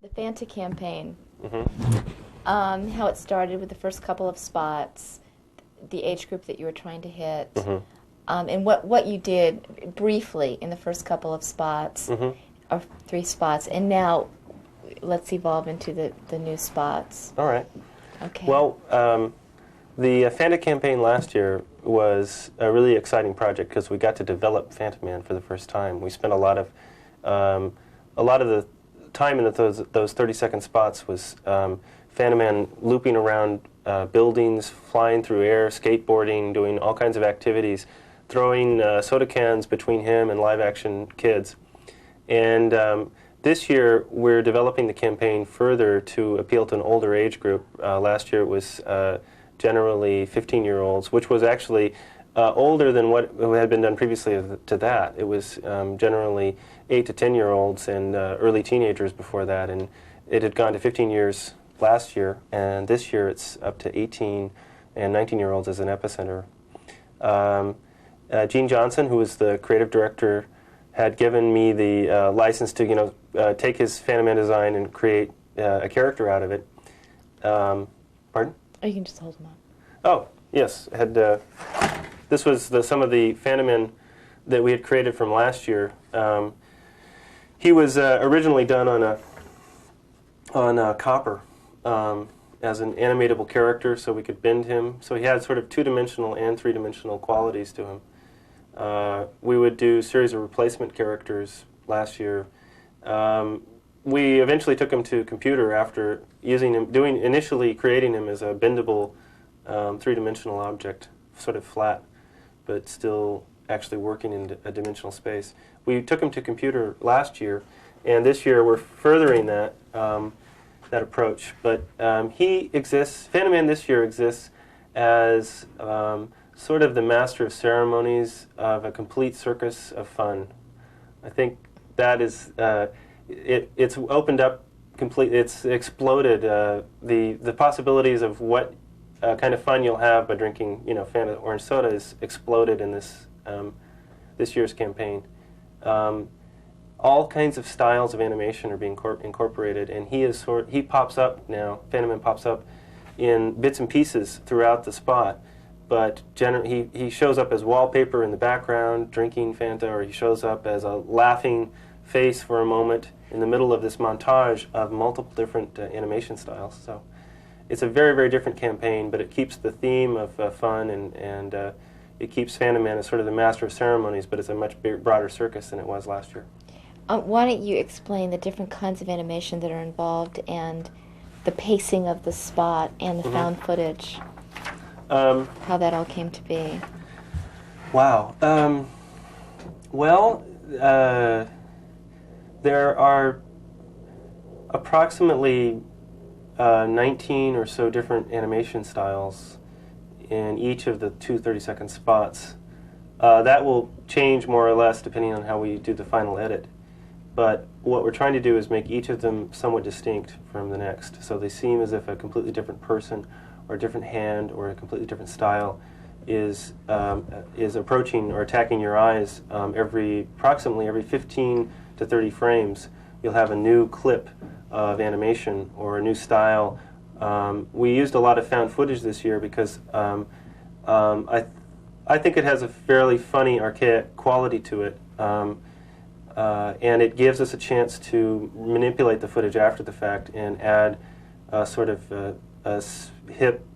The Fanta campaign, Hmm. how it started with the first couple of spots, the age group that you were trying to hit, Hmm. and what you did briefly in the first couple of spots, Hmm. or three spots, and now let's evolve into the new spots. All right. Okay. Well, the Fanta campaign last year was a really exciting project because we got to develop Phantom Man for the first time. We spent a lot of the time in those 30-second spots was Phantom Man looping around buildings, flying through air, skateboarding, doing all kinds of activities, throwing soda cans between him and live-action kids. And this year, we're developing the campaign further to appeal to an older age group. Last year, it was generally 15-year-olds, which was actually older than what had been done previously to that. It was generally 8 to 10-year-olds and early teenagers before that, and it had gone to 15 years last year, and this year it's up to 18 and 19-year-olds as an epicenter. Gene Johnson, who was the creative director, had given me the license to, take his Phantom Man design and create a character out of it. Pardon? Oh, you can just hold them up. Oh, yes. This was some of the Phantom Man that we had created from last year. He was originally done on copper as an animatable character, so we could bend him. So he had sort of two-dimensional and three-dimensional qualities to him. We would do a series of replacement characters last year. We eventually took him to computer after initially creating him as a bendable three-dimensional object, sort of flat, but still actually working in a dimensional space. We took him to computer last year, and this year we're furthering that approach. But Phantom Man this year exists as sort of the master of ceremonies of a complete circus of fun. I think that is, it's opened up completely, it's exploded the possibilities of what kind of fun you'll have by drinking, Fanta orange soda is exploded in this year's campaign. All kinds of styles of animation are being incorporated, and he pops up now, Phantom Man pops up in bits and pieces throughout the spot. But he shows up as wallpaper in the background, drinking Fanta, or he shows up as a laughing face for a moment in the middle of this montage of multiple different animation styles. So it's a very, very different campaign, but it keeps the theme of fun, and it keeps Phantom Man as sort of the master of ceremonies, but it's a much broader circus than it was last year. Why don't you explain the different kinds of animation that are involved and the pacing of the spot and the found footage? How that all came to be. Wow. There are approximately 19 or so different animation styles in each of the two 30-second spots. That will change more or less depending on how we do the final edit. But what we're trying to do is make each of them somewhat distinct from the next, so they seem as if a completely different person or a different hand or a completely different style is approaching or attacking your eyes approximately every 15 to 30 frames. You'll have a new clip of animation or a new style. We used a lot of found footage this year because I think it has a fairly funny, archaic quality to it. And it gives us a chance to manipulate the footage after the fact and add sort of a hip,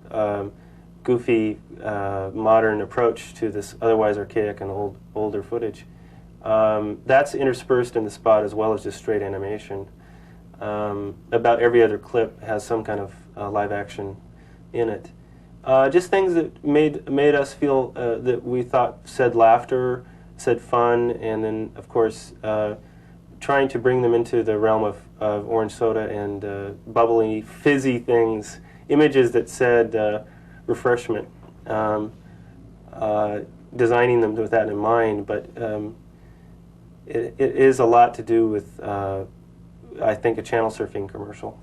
goofy, modern approach to this otherwise archaic and older footage. That's interspersed in the spot as well as just straight animation. About every other clip has some kind of live action in it. Just things that made us feel that we thought said laughter, said fun, and then, of course, trying to bring them into the realm of orange soda and bubbly, fizzy things, images that said refreshment, designing them with that in mind. But it is a lot to do with, I think, a channel surfing commercial.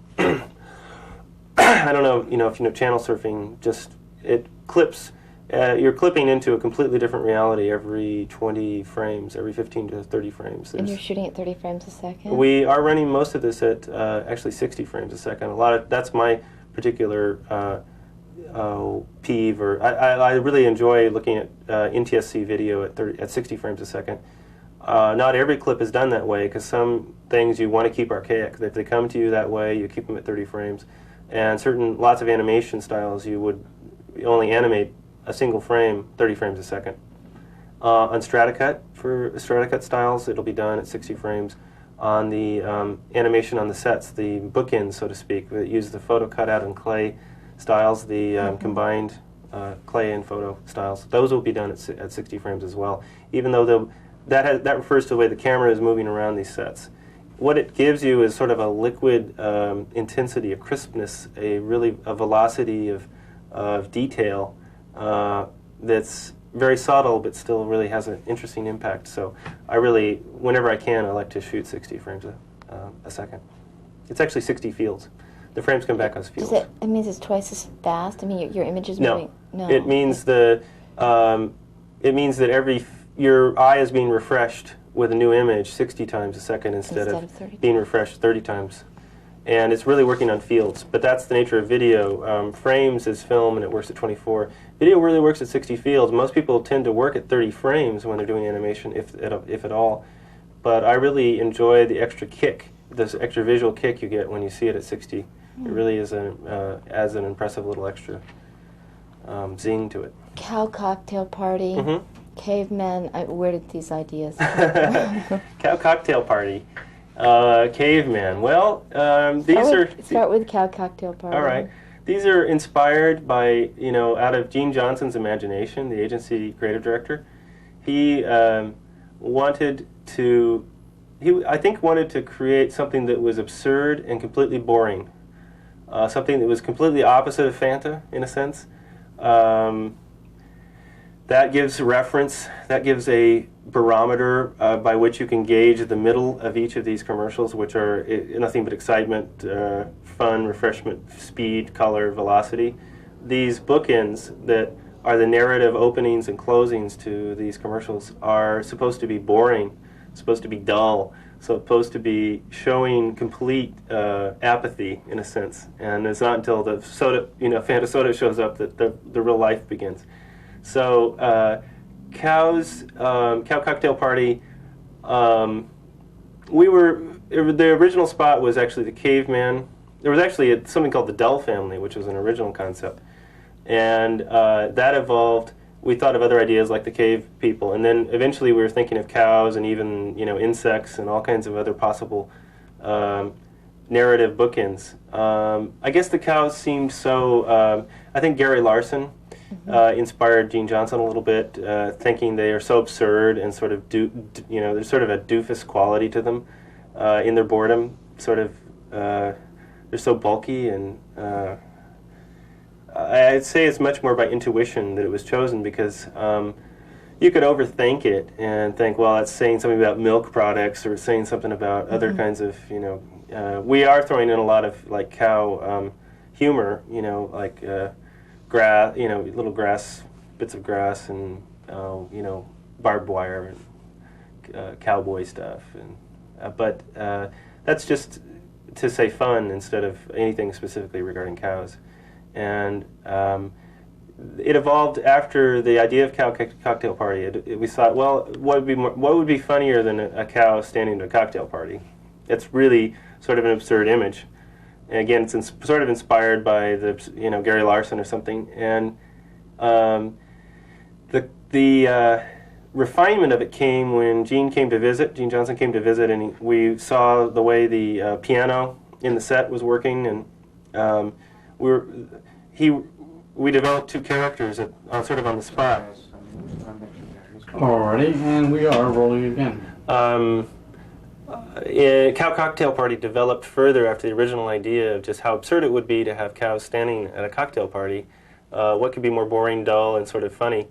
I don't know, if you know channel surfing, just it clips you're clipping into a completely different reality every 20 frames, every 15 to 30 frames. And you're shooting at 30 frames a second? We are running most of this at actually 60 frames a second. That's my particular peeve. Or I really enjoy looking at NTSC video at 60 frames a second. Not every clip is done that way, because some things you want to keep archaic. If they come to you that way, you keep them at 30 frames. And lots of animation styles, you would only animate a single frame 30 frames a second. On Stratacut, for Stratacut styles, it'll be done at 60 frames. On the animation on the sets, the bookends, so to speak, that use the photo cutout and clay styles, the combined clay and photo styles, those will be done at 60 frames as well, even though that refers to the way the camera is moving around these sets. What it gives you is sort of a liquid intensity, a crispness, a velocity of detail that's very subtle but still really has an interesting impact. So whenever I can, I like to shoot 60 frames a second. It's actually 60 fields. The frames come back as fields. It means it's twice as fast? I mean, your image is moving? No. It means that your eye is being refreshed with a new image 60 times a second instead of being refreshed 30 times. And it's really working on fields. But that's the nature of video. Frames is film, and it works at 24. Video really works at 60 fields. Most people tend to work at 30 frames when they're doing animation, if at all. But I really enjoy the extra kick, this extra visual kick you get when you see it at 60. It really is adds an impressive little extra zing to it. Cow cocktail party. Caveman. Where did these ideas come from? Cow cocktail party. Caveman. Well, start with cow cocktail party. All right. These are inspired by, out of Gene Johnson's imagination, the agency creative director. He wanted to create something that was absurd and completely boring. Something that was completely opposite of Fanta, in a sense. That gives reference, that gives a barometer by which you can gauge the middle of each of these commercials, which are nothing but excitement, fun, refreshment, speed, color, velocity. These bookends that are the narrative openings and closings to these commercials are supposed to be boring, supposed to be dull, supposed to be showing complete apathy, in a sense. And it's not until the soda, Fanta soda shows up that the real life begins. So, Cow Cocktail Party, the original spot was actually the caveman. There was actually something called the Dell family, which was an original concept. And that evolved. We thought of other ideas like the cave people. And then eventually we were thinking of cows and even, insects and all kinds of other possible narrative bookends. I guess the cows seemed so, I think Gary Larson inspired Gene Johnson a little bit, thinking they are so absurd and sort of there's sort of a doofus quality to them in their boredom. Sort of, they're so bulky, and I'd say it's much more by intuition that it was chosen, because you could overthink it and think, well, it's saying something about milk products or saying something about other kinds of, we are throwing in a lot of like cow humor, like. Grass, little grass, bits of grass, and barbed wire and cowboy stuff, and but that's just to say fun instead of anything specifically regarding cows. And it evolved after the idea of Cow Cocktail Party. We thought, well, what would be funnier than a cow standing at a cocktail party? It's really sort of an absurd image. And again, it's sort of inspired by Gary Larson or something, and the refinement of it came when Gene Johnson came to visit, and we saw the way the piano in the set was working, and we developed two characters sort of on the spot. Alrighty, and we are rolling again. Cow Cocktail Party developed further after the original idea of just how absurd it would be to have cows standing at a cocktail party. What could be more boring, dull, and sort of funny?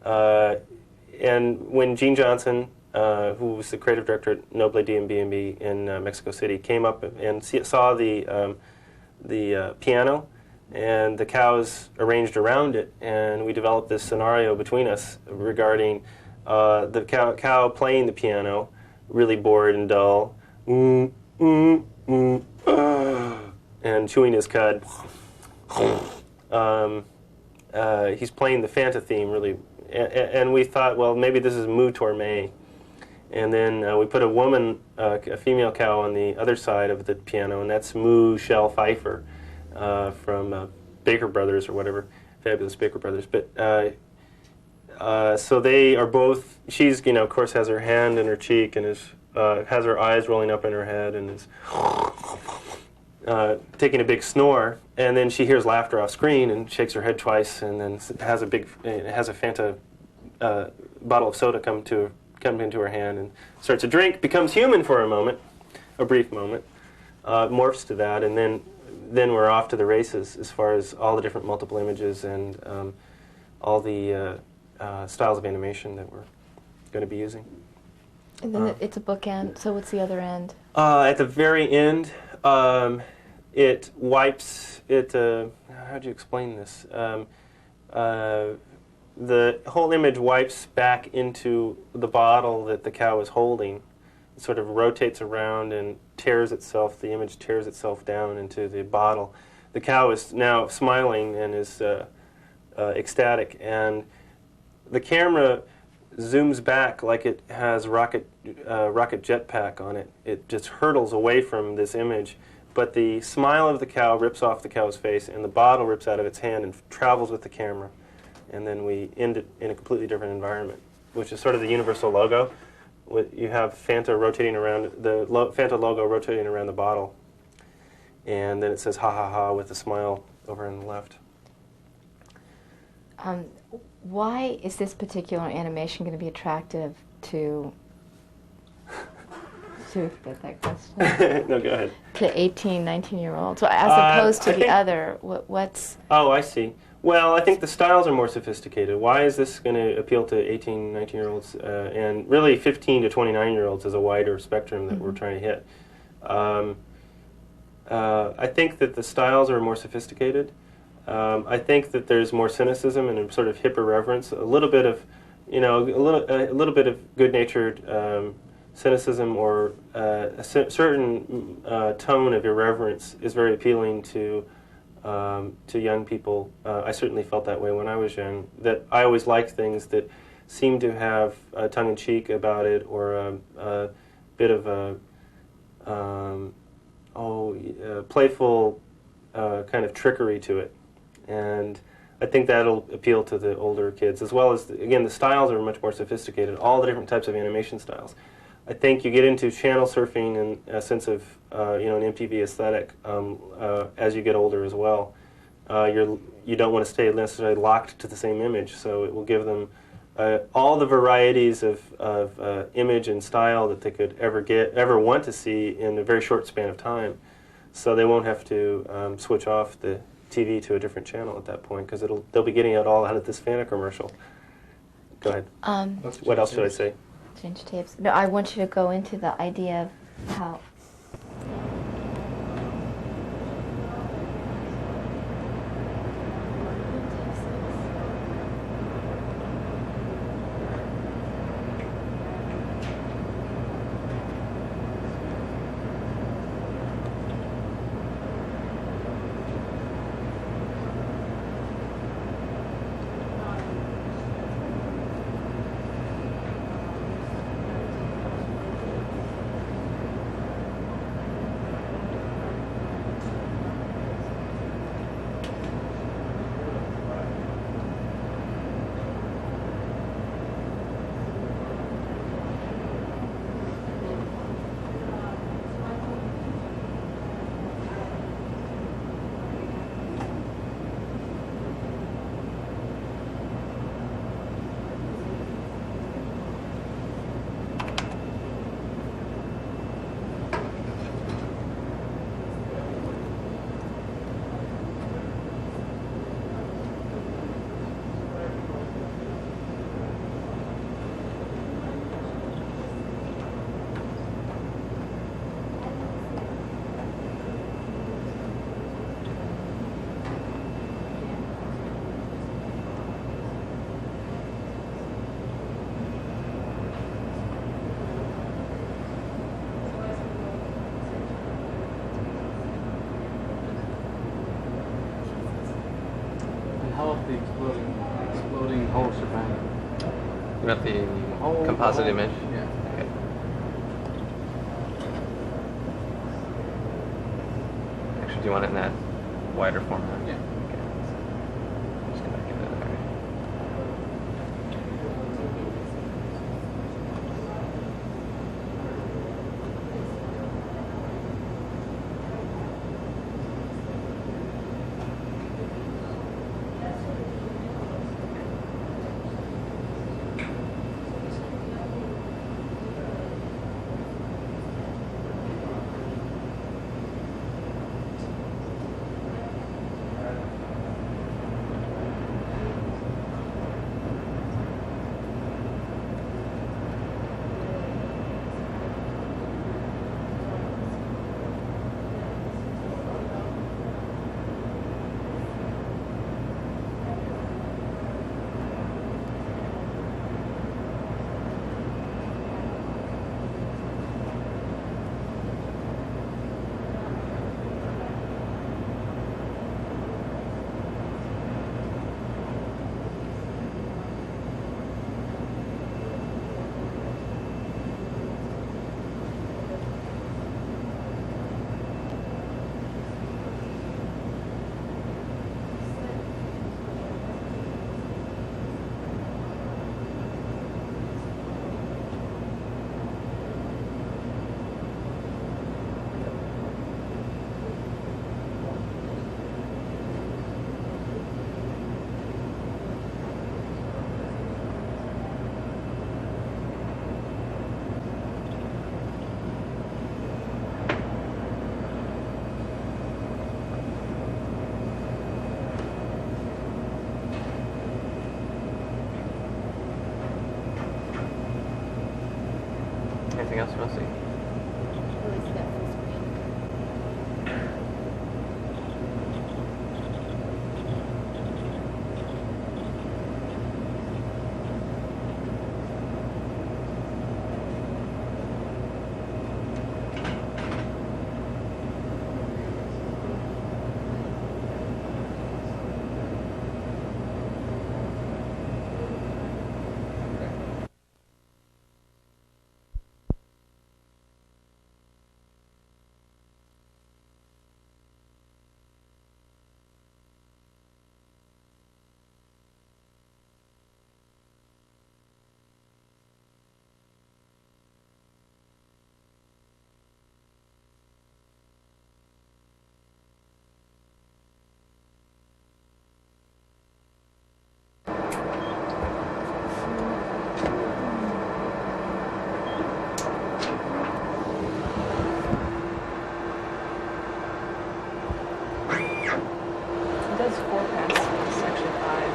And when Gene Johnson, who was the creative director at Noble DMB in Mexico City, came up and saw the piano, and the cows arranged around it, and we developed this scenario between us regarding the cow playing the piano, really bored and dull, and chewing his cud. He's playing the Fanta theme, really, and we thought, well, maybe this is Moo Torme. And then we put a woman, a female cow, on the other side of the piano, and that's Moo Shell Pfeiffer from Baker Brothers or whatever, Fabulous Baker Brothers. But so they are both. She's, of course, has her hand in her cheek and has her eyes rolling up in her head and is taking a big snore. And then she hears laughter off screen and shakes her head twice, and then has a Fanta bottle of soda come into her hand and starts to drink, becomes human for a moment, a brief moment, morphs to that, and then we're off to the races as far as all the different multiple images and all the styles of animation that we're going to be using. And then it's a bookend, so what's the other end? At the very end, it wipes it. How do you explain this? The whole image wipes back into the bottle that the cow is holding. It sort of rotates around and tears itself. The image tears itself down into the bottle. The cow is now smiling and is ecstatic, and the camera zooms back like it has rocket jetpack on it. It just hurtles away from this image, but the smile of the cow rips off the cow's face, and the bottle rips out of its hand and travels with the camera. And then we end it in a completely different environment, which is sort of the universal logo. You have Fanta rotating around, the Fanta logo rotating around the bottle. And then it says ha ha ha with a smile over on the left. Why is this particular animation going to be attractive to get that question? No, go ahead. To 18, 19-year-olds, as opposed to the other, what's... Oh, I see. Well, I think the styles are more sophisticated. Why is this going to appeal to 18, 19-year-olds? And really 15 to 29-year-olds is a wider spectrum that we're trying to hit. I think that the styles are more sophisticated. I think that there's more cynicism and a sort of hip irreverence, a little bit of, a little bit of good-natured cynicism, or a certain tone of irreverence is very appealing to young people. I certainly felt that way when I was young, that I always liked things that seemed to have tongue-in-cheek about it, or a bit of a playful kind of trickery to it. And I think that'll appeal to the older kids, as well as, again, the styles are much more sophisticated, all the different types of animation styles. I think you get into channel surfing and a sense of an MTV aesthetic as you get older as well. You don't want to stay necessarily locked to the same image, so it will give them all the varieties of image and style that they could ever want to see in a very short span of time. So they won't have to switch off the TV to a different channel at that point, because they'll be getting it all out of this Fanta commercial. Go ahead. What else should I say? Change tapes. No, I want you to go into the idea of how... the exploding whole shebang. You want the composite image? Yeah. Okay. Actually, do you want it in that wider format? Yeah. Okay. Just go back into there. Anything else you want to see? Release that full screen. It does forecast section 5.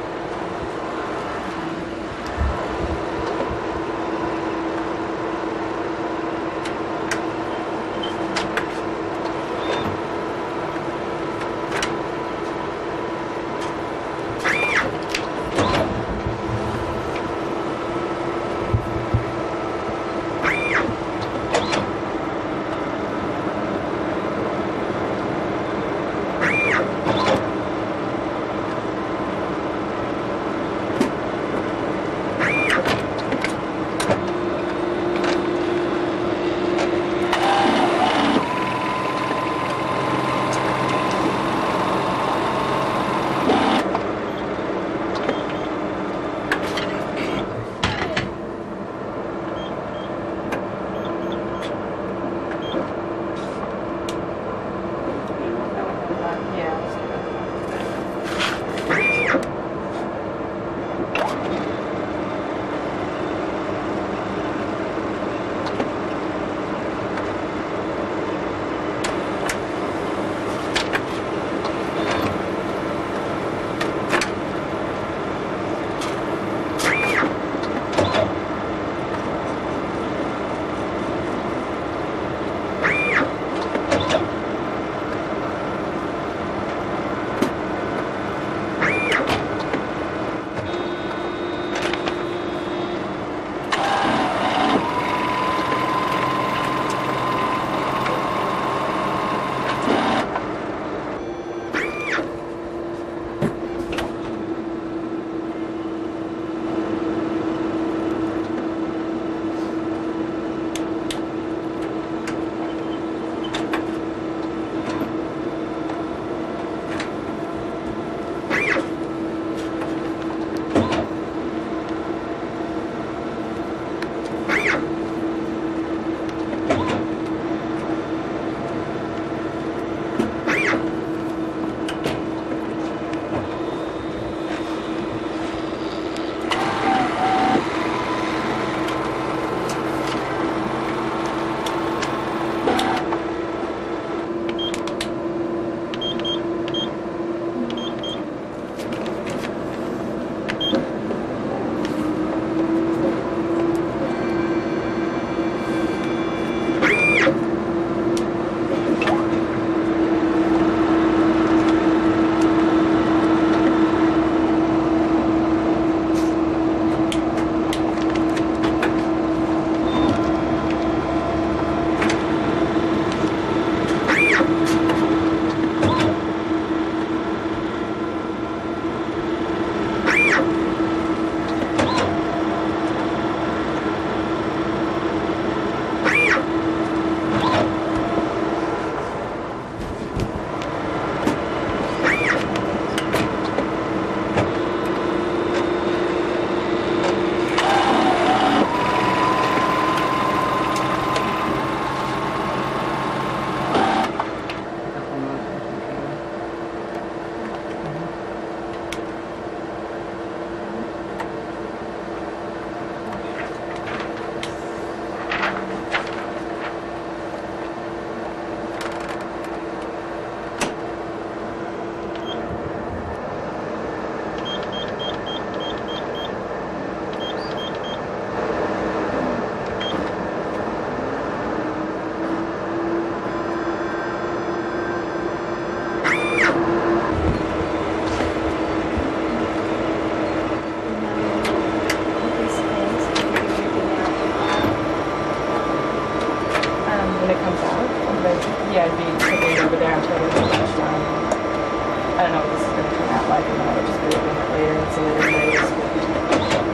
I don't know what this is going to turn out like, and then I'll just be looking at it later and see what it is.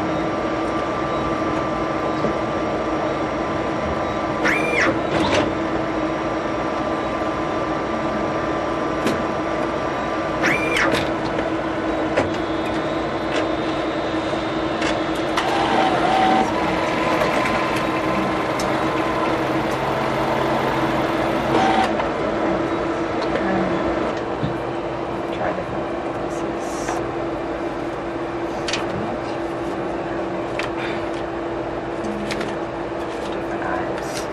Try different pieces. Different eyes.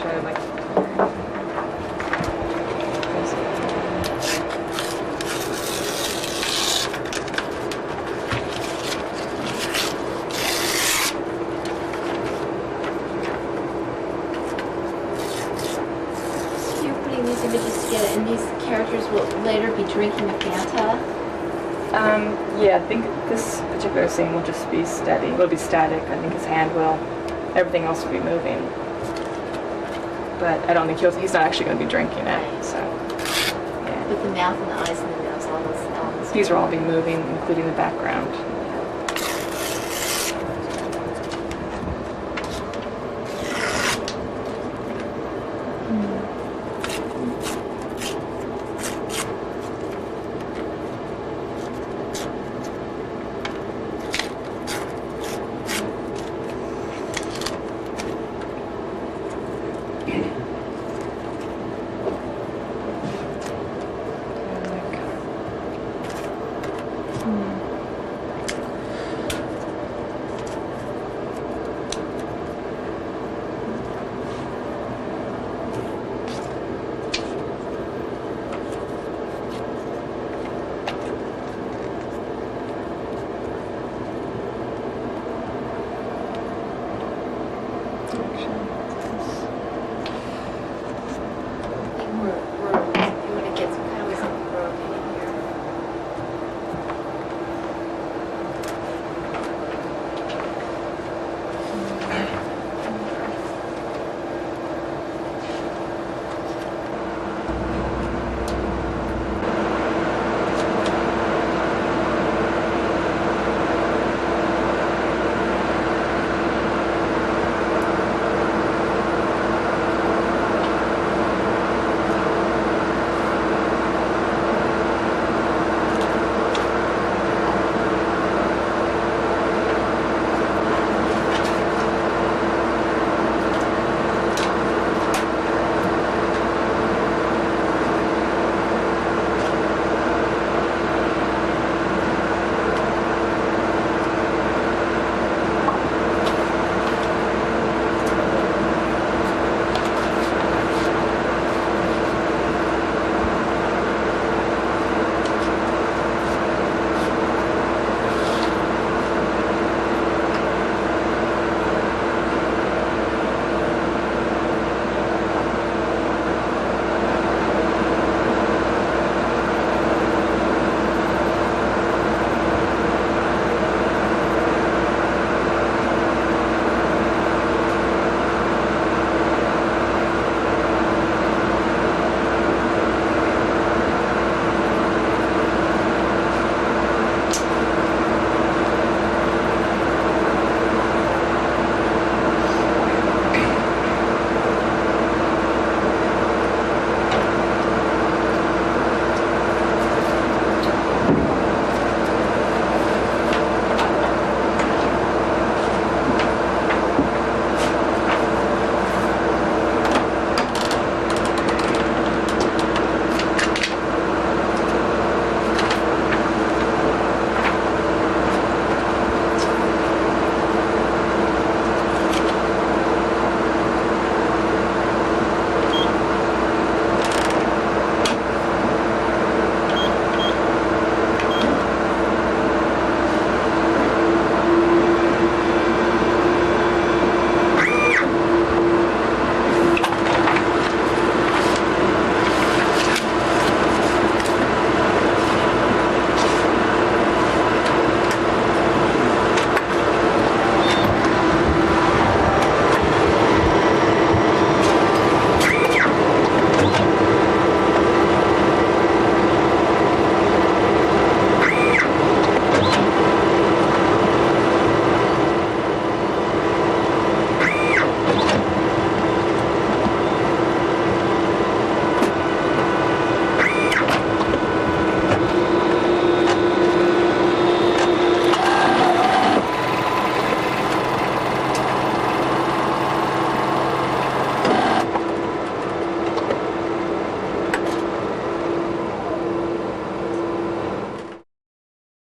Show like So you're putting these images together, and these characters will later be drinking a Fanta? yeah, I think this particular scene will just be steady. It'll be static. I think his hand will. Everything else will be moving. But I don't think he's not actually going to be drinking it. So, yeah. But the mouth and the eyes and the nose, all those elements. These will all be moving, including the background.